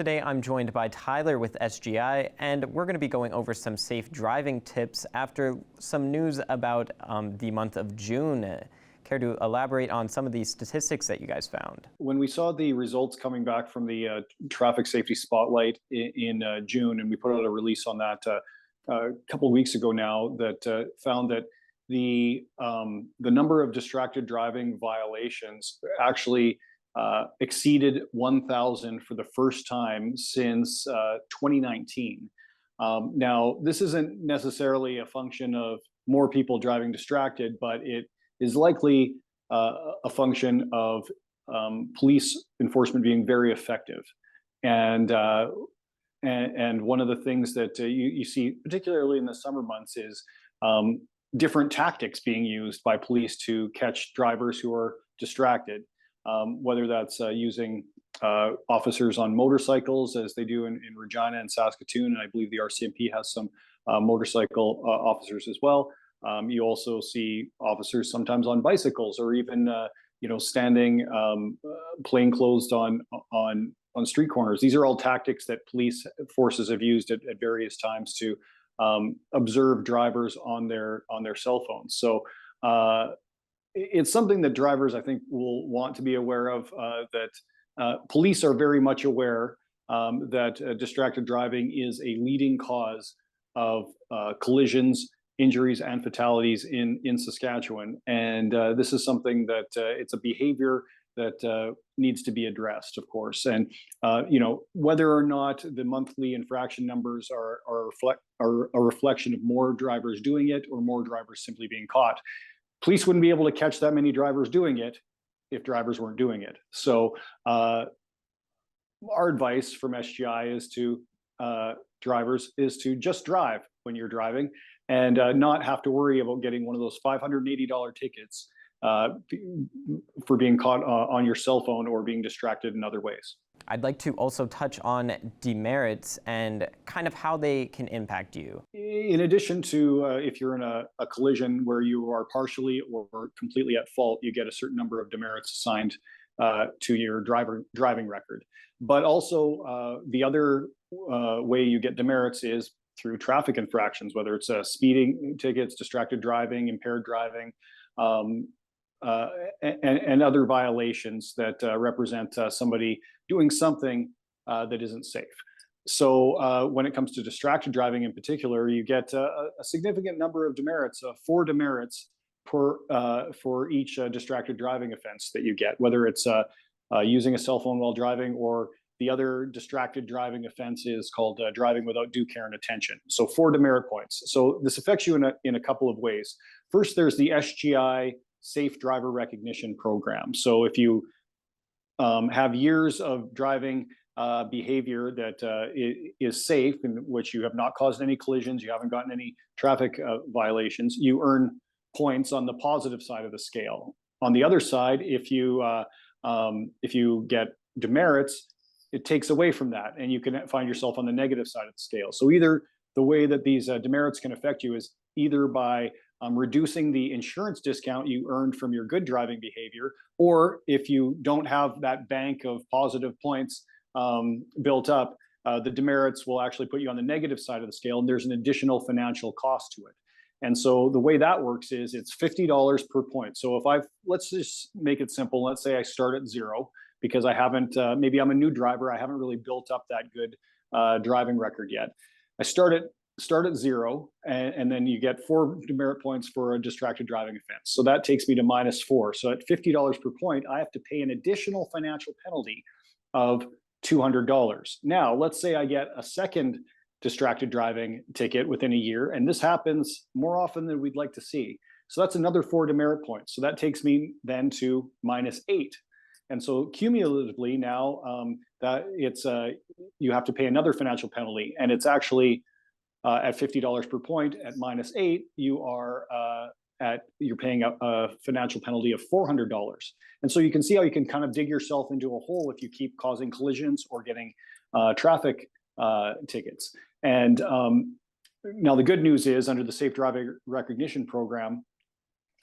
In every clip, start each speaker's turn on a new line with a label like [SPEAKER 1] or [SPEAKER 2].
[SPEAKER 1] Today, I'm joined by Tyler with SGI, and we're going to be going over some safe driving tips after some news about the month of June. Care to elaborate on some of these statistics that you guys found?
[SPEAKER 2] When we saw the results coming back from the traffic safety spotlight in June, and we put out a release on that a couple of weeks ago now, that found that the number of distracted driving violations actually exceeded 1,000 for the first time since 2019. Now, this isn't necessarily a function of more people driving distracted, but it is likely a function of police enforcement being very effective. And one of the things that you see, particularly in the summer months, is different tactics being used by police to catch drivers who are distracted, whether that's using officers on motorcycles, as they do in Regina and Saskatoon, and I believe the RCMP has some motorcycle officers as well. You also see officers sometimes on bicycles, or even standing plainclothes on street corners. These are all tactics that police forces have used at various times to observe drivers on their cell phones. So it's something that drivers, I think, will want to be aware of. That police are very much aware that distracted driving is a leading cause of collisions, injuries, and fatalities in Saskatchewan. And this is something that it's a behavior that needs to be addressed, of course. And whether or not the monthly infraction numbers are a reflection of more drivers doing it or more drivers simply being caught, police wouldn't be able to catch that many drivers doing it if drivers weren't doing it. So our advice from SGI is to drivers is to just drive when you're driving, and not have to worry about getting one of those $580 tickets for being caught on your cell phone or being distracted in other ways.
[SPEAKER 1] I'd like to also touch on demerits and kind of how they can impact you.
[SPEAKER 2] In addition to if you're in a collision where you are partially or completely at fault, you get a certain number of demerits assigned to your driving record. But also the other way you get demerits is through traffic infractions, whether it's speeding tickets, distracted driving, impaired driving, and other violations that represent somebody doing something that isn't safe. So when it comes to distracted driving in particular, you get a significant number of demerits, 4 demerits for each distracted driving offense that you get, whether it's using a cell phone while driving, or the other distracted driving offense is called driving without due care and attention. So 4 demerit points. So this affects you in a couple of ways. First, there's the SGI Safe Driver Recognition Program. So if you have years of driving behavior that is safe, in which you have not caused any collisions, you haven't gotten any traffic violations, you earn points on the positive side of the scale. On the other side, if you get demerits, it takes away from that, and you can find yourself on the negative side of the scale. So either the way that these demerits can affect you is either by reducing the insurance discount you earned from your good driving behavior, or if you don't have that bank of positive points built up, the demerits will actually put you on the negative side of the scale, and there's an additional financial cost to it. And so the way that works is it's $50 per point. So let's just make it simple. Let's say I start at 0 because I haven't, maybe I'm a new driver, I haven't really built up that good driving record yet. I start at 0, and then you get 4 demerit points for a distracted driving offense. So that takes me to -4. So at $50 per point, I have to pay an additional financial penalty of $200. Now, let's say I get a second distracted driving ticket within a year, and this happens more often than we'd like to see. So that's another 4 demerit points. So that takes me then to -8. And so cumulatively now that it's you have to pay another financial penalty, and it's actually at $50 per point at -8, you're paying a financial penalty of $400. And so you can see how you can kind of dig yourself into a hole if you keep causing collisions or getting traffic tickets. And now the good news is, under the Safe Driving Recognition Program,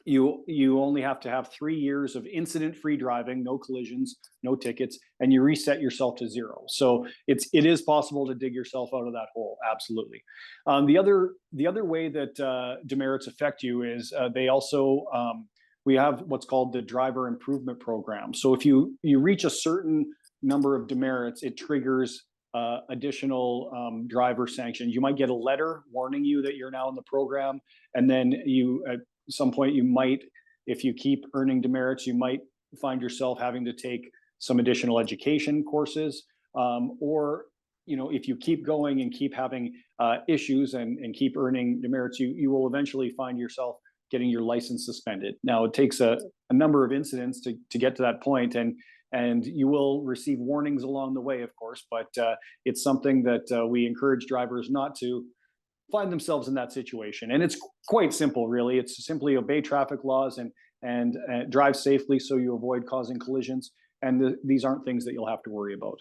[SPEAKER 2] you only have to have 3 years of incident-free driving, no collisions, no tickets, and you reset yourself to zero. So it is possible to dig yourself out of that hole. Absolutely. The other way that demerits affect you is they also we have what's called the driver improvement program. So if you reach a certain number of demerits, it triggers additional driver sanctions. You might get a letter warning you that you're now in the program, and then at some point you might, if you keep earning demerits, you might find yourself having to take some additional education courses, or if you keep going and keep having issues and keep earning demerits, you will eventually find yourself getting your license suspended. Now it takes a number of incidents to get to that point, and you will receive warnings along the way, of course, but it's something that we encourage drivers not to find themselves in that situation. And it's quite simple, really. It's simply obey traffic laws and drive safely so you avoid causing collisions. And these aren't things that you'll have to worry about.